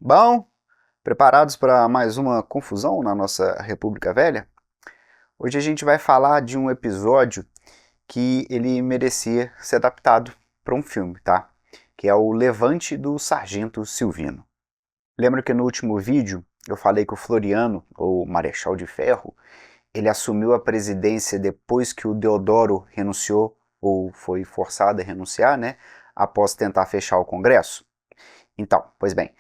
Bom, preparados para mais uma confusão na nossa República Velha? Hoje a gente vai falar de um episódio que ele merecia ser adaptado para um filme, tá? Que é o Levante do Sargento Silvino. Lembra que no último vídeo eu falei que o Floriano, ou Marechal de Ferro, ele assumiu a presidência depois que o Deodoro renunciou, ou foi forçado a renunciar, né? Após tentar fechar o Congresso? Então, pois bem,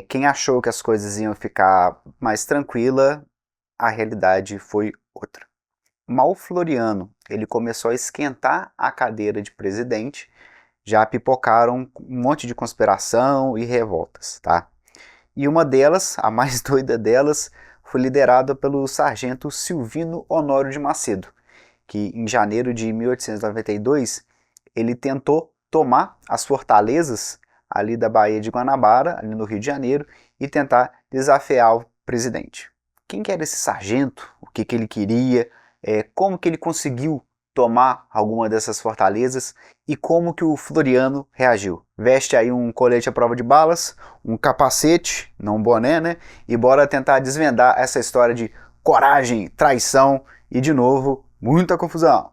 quem achou que as coisas iam ficar mais tranquila, a realidade foi outra. Mal Floriano, ele começou a esquentar a cadeira de presidente, já pipocaram um monte de conspiração e revoltas, tá? E uma delas, a mais doida delas, foi liderada pelo sargento Silvino Honório de Macedo, que em janeiro de 1892 ele tentou tomar as fortalezas ali da Baía de Guanabara, ali no Rio de Janeiro, e tentar desafiar o presidente. Quem que era esse sargento? O que ele queria? Como que ele conseguiu tomar alguma dessas fortalezas e como que o Floriano reagiu? Veste aí um colete à prova de balas, um capacete, não um boné, né? E bora tentar desvendar essa história de coragem, traição e, de novo, muita confusão.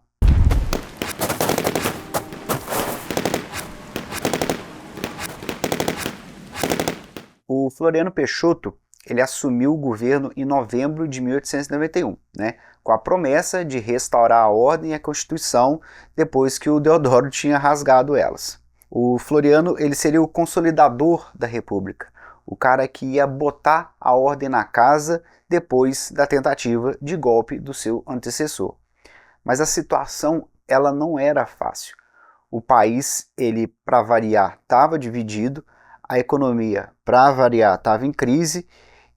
O Floriano Peixoto ele assumiu o governo em novembro de 1891, né, com a promessa de restaurar a ordem e a Constituição depois que o Deodoro tinha rasgado elas. O Floriano ele seria o consolidador da República, o cara que ia botar a ordem na casa depois da tentativa de golpe do seu antecessor. Mas a situação ela não era fácil. O país, ele para variar, estava dividido, a economia, para variar, estava em crise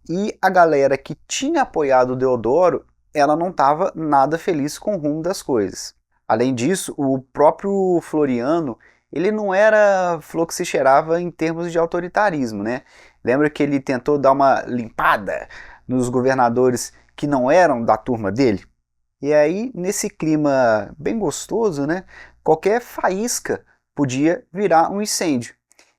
e a galera que tinha apoiado o Deodoro, ela não estava nada feliz com o rumo das coisas. Além disso, o próprio Floriano, ele não era flor que se cheirava em termos de autoritarismo, né? Lembra que ele tentou dar uma limpada nos governadores que não eram da turma dele? E aí, nesse clima bem gostoso, né, qualquer faísca podia virar um incêndio.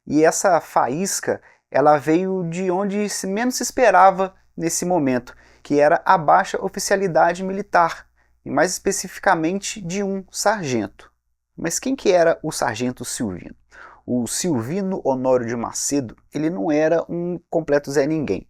E essa faísca, ela veio de onde menos se esperava nesse momento, que era a baixa oficialidade militar, e mais especificamente de um sargento. Mas quem que era o sargento Silvino? O Silvino Honório de Macedo, ele não era um completo Zé Ninguém.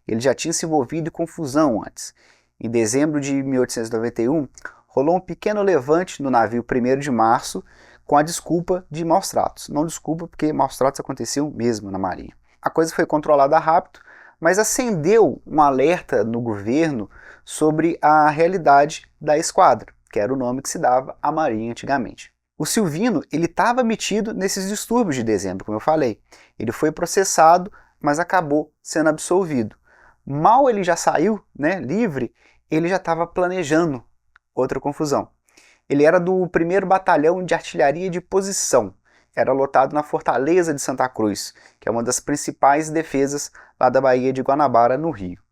Ele já tinha se envolvido em confusão antes. Em dezembro de 1891, rolou um pequeno levante no navio 1º de março com a desculpa de maus tratos. Não desculpa, porque maus tratos aconteciam mesmo na Marinha. A coisa foi controlada rápido, mas acendeu um alerta no governo sobre a realidade da esquadra, que era o nome que se dava à Marinha antigamente. O Silvino ele estava metido nesses distúrbios de dezembro, como eu falei. Ele foi processado, mas acabou sendo absolvido. Mal ele já saiu, né, livre, ele já estava planejando outra confusão. Ele era do 1º Batalhão de Artilharia de Posição. Era lotado na Fortaleza de Santa Cruz, que é uma das principais defesas lá da Baía de Guanabara, no Rio.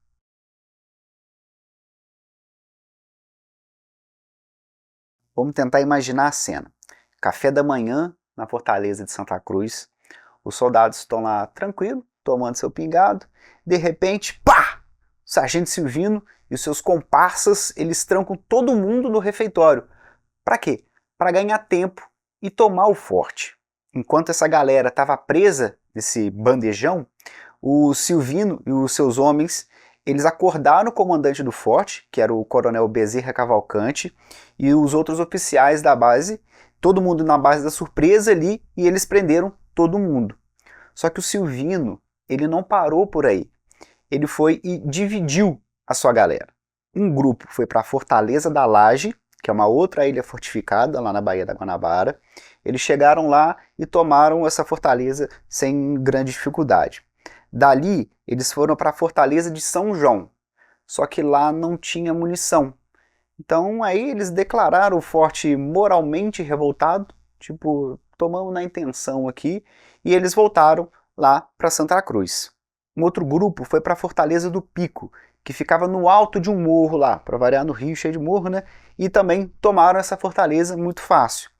Vamos tentar imaginar a cena. Café da manhã na Fortaleza de Santa Cruz. Os soldados estão lá tranquilos, tomando seu pingado. De repente, pá! O sargento Silvino e os seus comparsas, eles trancam todo mundo no refeitório. Para quê? Para ganhar tempo e tomar o forte. Enquanto essa galera estava presa nesse bandejão, o Silvino e os seus homens, eles acordaram o comandante do forte, que era o coronel Bezerra Cavalcante, e os outros oficiais da base, todo mundo na base da surpresa ali, e eles prenderam todo mundo. Só que o Silvino, ele não parou por aí. Ele foi e dividiu a sua galera. Um grupo foi para a Fortaleza da Laje, que é uma outra ilha fortificada lá na Baía da Guanabara. Eles chegaram lá e tomaram essa fortaleza sem grande dificuldade. Dali, eles foram para a Fortaleza de São João, só que lá não tinha munição. Então aí eles declararam o forte moralmente revoltado, tipo, tomamos na intenção aqui, e eles voltaram lá para Santa Cruz. Um outro grupo foi para a Fortaleza do Pico, que ficava no alto de um morro lá, para variar no Rio, cheio de morro, né? E também tomaram essa fortaleza muito fácil.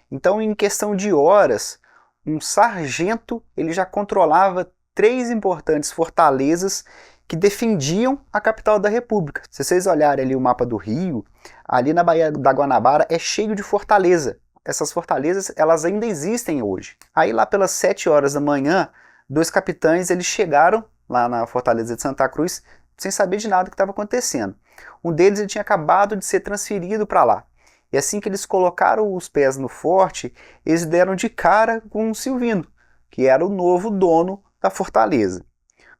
Então, em questão de horas, um sargento ele já controlava 3 importantes fortalezas que defendiam a capital da República. Se vocês olharem ali o mapa do Rio, ali na Baía da Guanabara é cheio de fortaleza. Essas fortalezas, elas ainda existem hoje. Aí lá pelas 7 horas da manhã, 2 capitães eles chegaram lá na Fortaleza de Santa Cruz sem saber de nada que estava acontecendo. Um deles ele tinha acabado de ser transferido para lá. E assim que eles colocaram os pés no forte, eles deram de cara com o Silvino, que era o novo dono da fortaleza.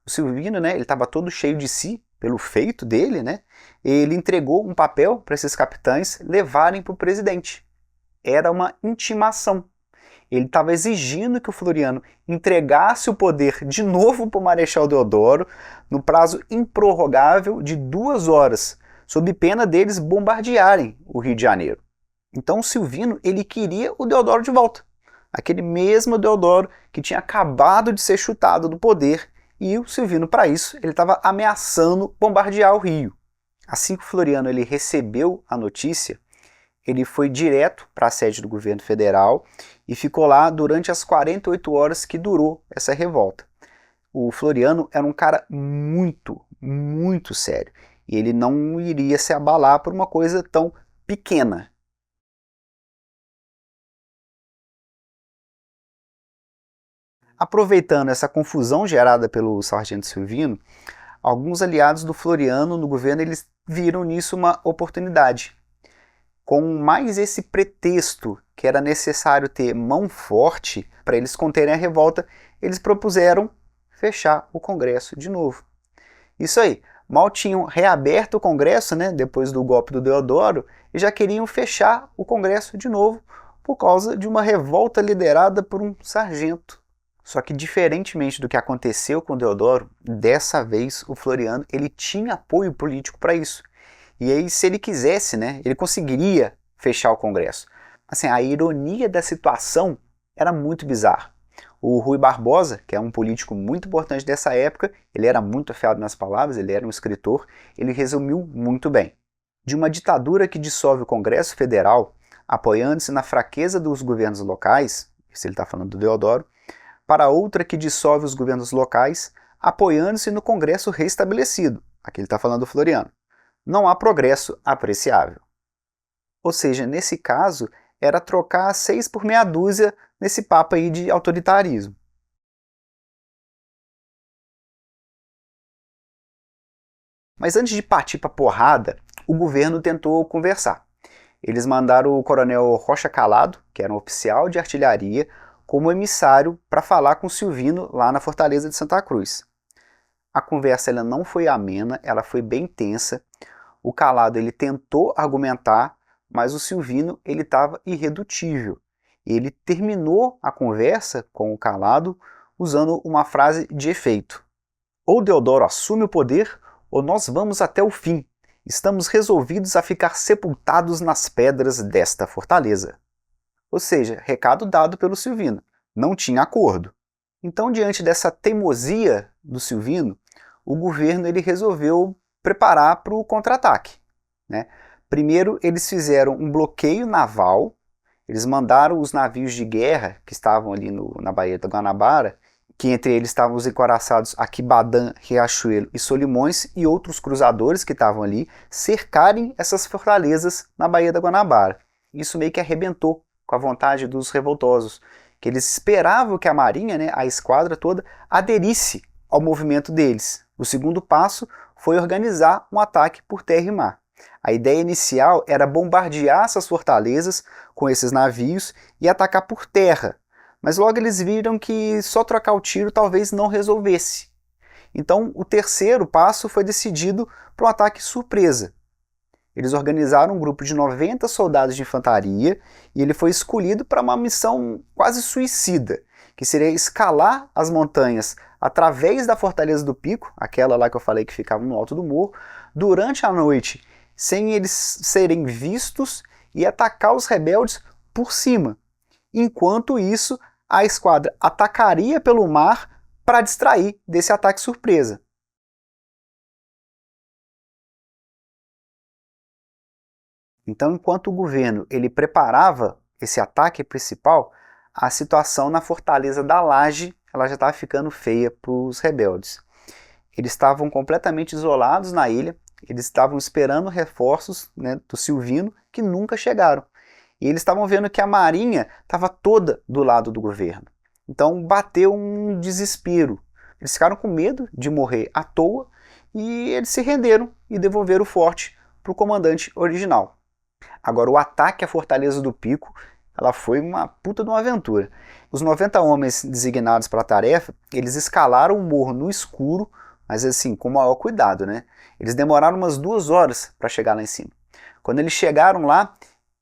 O Silvino, né, ele estava todo cheio de si, pelo feito dele, né? Ele entregou um papel para esses capitães levarem para o presidente. Era uma intimação. Ele estava exigindo que o Floriano entregasse o poder de novo para o Marechal Deodoro no prazo improrrogável de 2 horas, sob pena deles bombardearem o Rio de Janeiro. Então o Silvino ele queria o Deodoro de volta, aquele mesmo Deodoro que tinha acabado de ser chutado do poder, e o Silvino, para isso, ele estava ameaçando bombardear o Rio. Assim que o Floriano ele recebeu a notícia, ele foi direto para a sede do governo federal e ficou lá durante as 48 horas que durou essa revolta. O Floriano era um cara muito sério, e ele não iria se abalar por uma coisa tão pequena. Aproveitando essa confusão gerada pelo sargento Silvino, alguns aliados do Floriano no governo eles viram nisso uma oportunidade. Com mais esse pretexto que era necessário ter mão forte para eles conterem a revolta, eles propuseram fechar o Congresso de novo. Isso aí, mal tinham reaberto o Congresso, né, depois do golpe do Deodoro, e já queriam fechar o Congresso de novo por causa de uma revolta liderada por um sargento. Só que, diferentemente do que aconteceu com o Deodoro, dessa vez o Floriano ele tinha apoio político para isso. E aí, se ele quisesse, né, ele conseguiria fechar o Congresso. Assim, a ironia da situação era muito bizarra. O Rui Barbosa, que é um político muito importante dessa época, ele era muito afiado nas palavras, ele era um escritor, ele resumiu muito bem. De uma ditadura que dissolve o Congresso Federal, apoiando-se na fraqueza dos governos locais, se ele está falando do Deodoro, para outra que dissolve os governos locais, apoiando-se no Congresso restabelecido. Aqui ele está falando do Floriano. Não há progresso apreciável. Ou seja, nesse caso, era trocar 6 por meia dúzia nesse papo aí de autoritarismo. Mas antes de partir para porrada, o governo tentou conversar. Eles mandaram o coronel Rocha Calado, que era um oficial de artilharia, como emissário para falar com Silvino lá na Fortaleza de Santa Cruz. A conversa ela não foi amena, ela foi bem tensa. O Calado ele tentou argumentar, mas o Silvino ele estava irredutível. Ele terminou a conversa com o Calado usando uma frase de efeito. Ou Deodoro assume o poder, ou nós vamos até o fim. Estamos resolvidos a ficar sepultados nas pedras desta fortaleza. Ou seja, recado dado pelo Silvino. Não tinha acordo. Então, diante dessa teimosia do Silvino, o governo ele resolveu preparar para o contra-ataque, né? Primeiro, eles fizeram um bloqueio naval, eles mandaram os navios de guerra que estavam ali na Baía da Guanabara, que entre eles estavam os encoraçados Aquibadã, Riachuelo e Solimões, e outros cruzadores que estavam ali, cercarem essas fortalezas na Baía da Guanabara. Isso meio que arrebentou com a vontade dos revoltosos, que eles esperavam que a marinha, né, a esquadra toda, aderisse ao movimento deles. O segundo passo foi organizar um ataque por terra e mar. A ideia inicial era bombardear essas fortalezas com esses navios e atacar por terra, mas logo eles viram que só trocar o tiro talvez não resolvesse. Então o terceiro passo foi decidido para um ataque surpresa. Eles organizaram um grupo de 90 soldados de infantaria e ele foi escolhido para uma missão quase suicida, que seria escalar as montanhas através da Fortaleza do Pico, aquela lá que eu falei que ficava no alto do morro, durante a noite, sem eles serem vistos, e atacar os rebeldes por cima. Enquanto isso, a esquadra atacaria pelo mar para distrair desse ataque surpresa. Então, enquanto o governo ele preparava esse ataque principal, a situação na Fortaleza da Laje ela já estava ficando feia para os rebeldes. Eles estavam completamente isolados na ilha, eles estavam esperando reforços, né, do Silvino, que nunca chegaram. E eles estavam vendo que a marinha estava toda do lado do governo. Então bateu um desespero. Eles ficaram com medo de morrer à toa e eles se renderam e devolveram o forte para o comandante original. Agora, o ataque à Fortaleza do Pico, ela foi uma puta de uma aventura. Os 90 homens designados para a tarefa, eles escalaram o morro no escuro, mas assim, com o maior cuidado, né? Eles demoraram umas 2 horas para chegar lá em cima. Quando eles chegaram lá,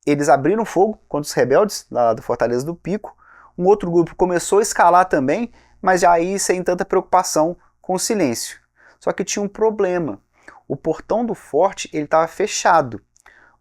eles abriram fogo contra os rebeldes lá da Fortaleza do Pico. Um outro grupo começou a escalar também, mas aí sem tanta preocupação com o silêncio. Só que tinha um problema. O portão do forte estava fechado.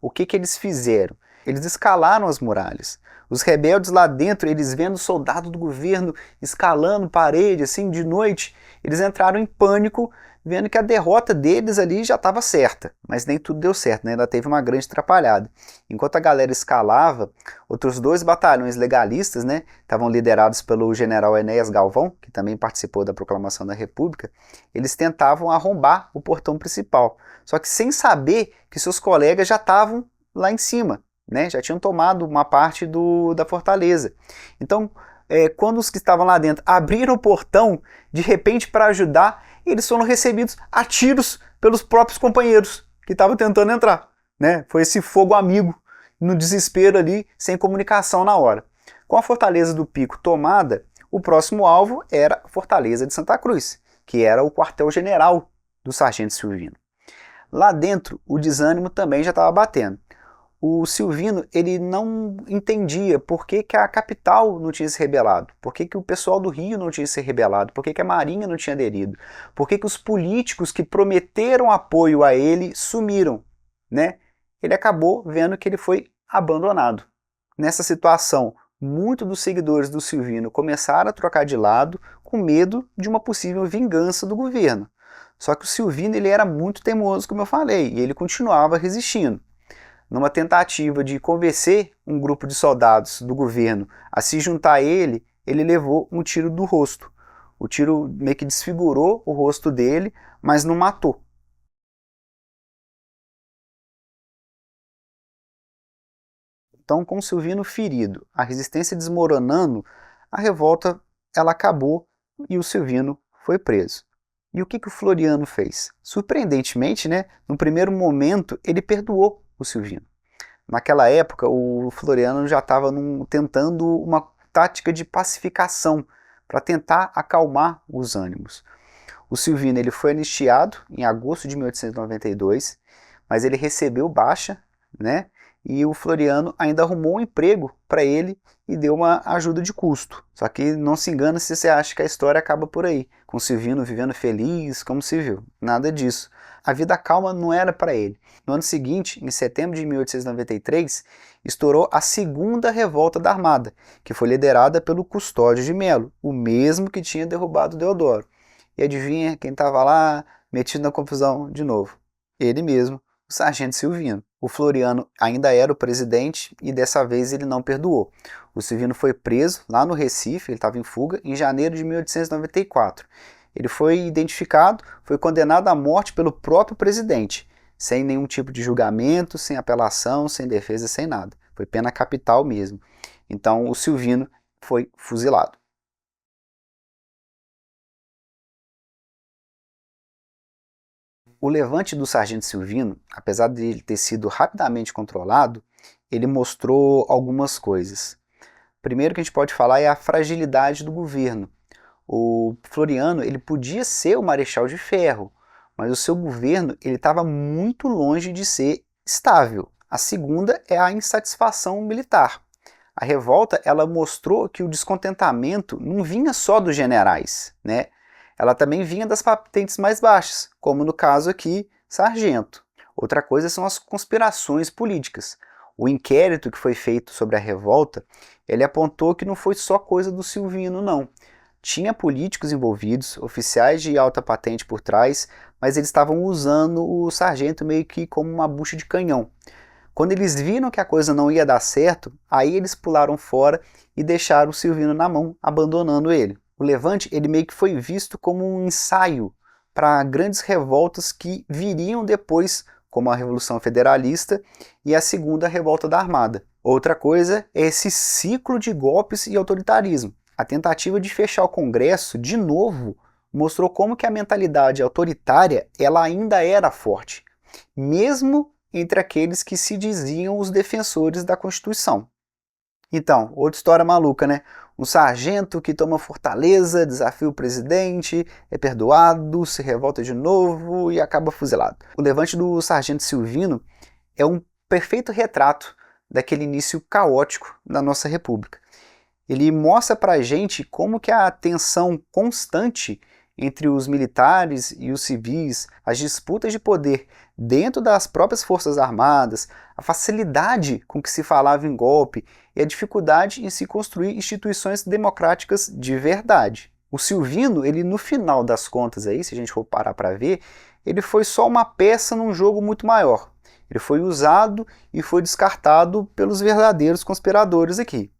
O que eles fizeram? Eles escalaram as muralhas. Os rebeldes lá dentro, eles vendo soldados do governo escalando parede assim de noite, eles entraram em pânico, vendo que a derrota deles ali já estava certa. Mas nem tudo deu certo, né? Ainda teve uma grande atrapalhada. Enquanto a galera escalava, outros 2 batalhões legalistas, né, estavam liderados pelo general Enéas Galvão, que também participou da proclamação da República, eles tentavam arrombar o portão principal. Só que sem saber que seus colegas já estavam lá em cima, né? Já tinham tomado uma parte da fortaleza. Então, quando os que estavam lá dentro abriram o portão, de repente para ajudar, eles foram recebidos a tiros pelos próprios companheiros que estavam tentando entrar, né? Foi esse fogo amigo, no desespero ali, sem comunicação na hora. Com a Fortaleza do Pico tomada, o próximo alvo era a Fortaleza de Santa Cruz, que era o quartel-general do sargento Silvino. Lá dentro, o desânimo também já estava batendo. O Silvino, ele não entendia por que a capital não tinha se rebelado, por que o pessoal do Rio não tinha se rebelado, por que a Marinha não tinha aderido, por que os políticos que prometeram apoio a ele sumiram, né? Ele acabou vendo que ele foi abandonado. Nessa situação, muitos dos seguidores do Silvino começaram a trocar de lado com medo de uma possível vingança do governo. Só que o Silvino, ele era muito teimoso, como eu falei, e ele continuava resistindo. Numa tentativa de convencer um grupo de soldados do governo a se juntar a ele, ele levou um tiro do rosto. O tiro meio que desfigurou o rosto dele, mas não matou. Então, com Silvino ferido, a resistência desmoronando, a revolta ela acabou e o Silvino foi preso. E o que o Floriano fez? Surpreendentemente, né, no primeiro momento, ele perdoou o Silvino. Naquela época, o Floriano já estava tentando uma tática de pacificação para tentar acalmar os ânimos. O Silvino ele foi anistiado em agosto de 1892, mas ele recebeu baixa, né? E o Floriano ainda arrumou um emprego para ele e deu uma ajuda de custo. Só que não se engana se você acha que a história acaba por aí, com o Silvino vivendo feliz como se viu. Nada disso. A vida calma não era para ele. No ano seguinte, em setembro de 1893, estourou a segunda revolta da Armada, que foi liderada pelo Custódio de Melo, o mesmo que tinha derrubado Deodoro. E adivinha quem estava lá metido na confusão de novo? Ele mesmo, o sargento Silvino. O Floriano ainda era o presidente e dessa vez ele não perdoou. O Silvino foi preso lá no Recife, ele estava em fuga, em janeiro de 1894. Ele foi identificado, foi condenado à morte pelo próprio presidente, sem nenhum tipo de julgamento, sem apelação, sem defesa, sem nada. Foi pena capital mesmo. Então o Silvino foi fuzilado. O levante do sargento Silvino, apesar de ele ter sido rapidamente controlado, ele mostrou algumas coisas. Primeiro que a gente pode falar é a fragilidade do governo. O Floriano ele podia ser o Marechal de Ferro, mas o seu governo ele estava muito longe de ser estável. A segunda é a insatisfação militar. A revolta ela mostrou que o descontentamento não vinha só dos generais, né? Ela também vinha das patentes mais baixas, como no caso aqui, sargento. Outra coisa são as conspirações políticas. O inquérito que foi feito sobre a revolta, ele apontou que não foi só coisa do Silvino, não. Tinha políticos envolvidos, oficiais de alta patente por trás, mas eles estavam usando o sargento meio que como uma bucha de canhão. Quando eles viram que a coisa não ia dar certo, aí eles pularam fora e deixaram o Silvino na mão, abandonando ele. O levante ele meio que foi visto como um ensaio para grandes revoltas que viriam depois, como a Revolução Federalista e a Segunda Revolta da Armada. Outra coisa é esse ciclo de golpes e autoritarismo. A tentativa de fechar o Congresso, de novo, mostrou como que a mentalidade autoritária ela ainda era forte, mesmo entre aqueles que se diziam os defensores da Constituição. Então, outra história maluca, né? Um sargento que toma Fortaleza, desafia o presidente, é perdoado, se revolta de novo e acaba fuzilado. O levante do sargento Silvino é um perfeito retrato daquele início caótico da nossa república. Ele mostra pra gente como que a tensão constante entre os militares e os civis, as disputas de poder dentro das próprias forças armadas, a facilidade com que se falava em golpe e a dificuldade em se construir instituições democráticas de verdade. O Silvino, ele no final das contas aí, se a gente for parar para ver, ele foi só uma peça num jogo muito maior. Ele foi usado e foi descartado pelos verdadeiros conspiradores aqui.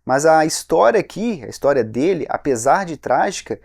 Mas a história aqui, a história dele, apesar de trágica,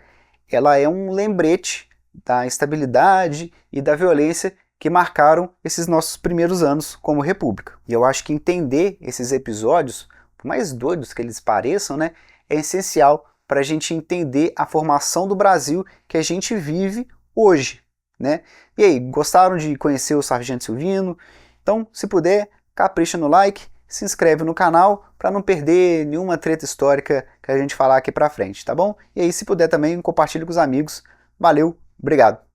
ela é um lembrete da instabilidade e da violência que marcaram esses nossos primeiros anos como república. E eu acho que entender esses episódios, por mais doidos que eles pareçam, né, é essencial para a gente entender a formação do Brasil que a gente vive hoje, né? E aí, gostaram de conhecer o Sargento Silvino? Então, se puder, capricha no like, se inscreve no canal para não perder nenhuma treta histórica que a gente falar aqui para frente, tá bom? E aí, se puder também, compartilhe com os amigos. Valeu, obrigado!